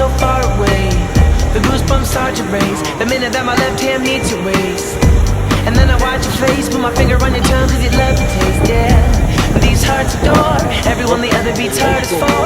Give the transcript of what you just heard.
so far away. The goosebumps start to raise the minute that my left hand meets your waist. And then I watch your face, put my finger on your tongue, cause you love the taste, yeah. These hearts adore everyone the other beats hardest for.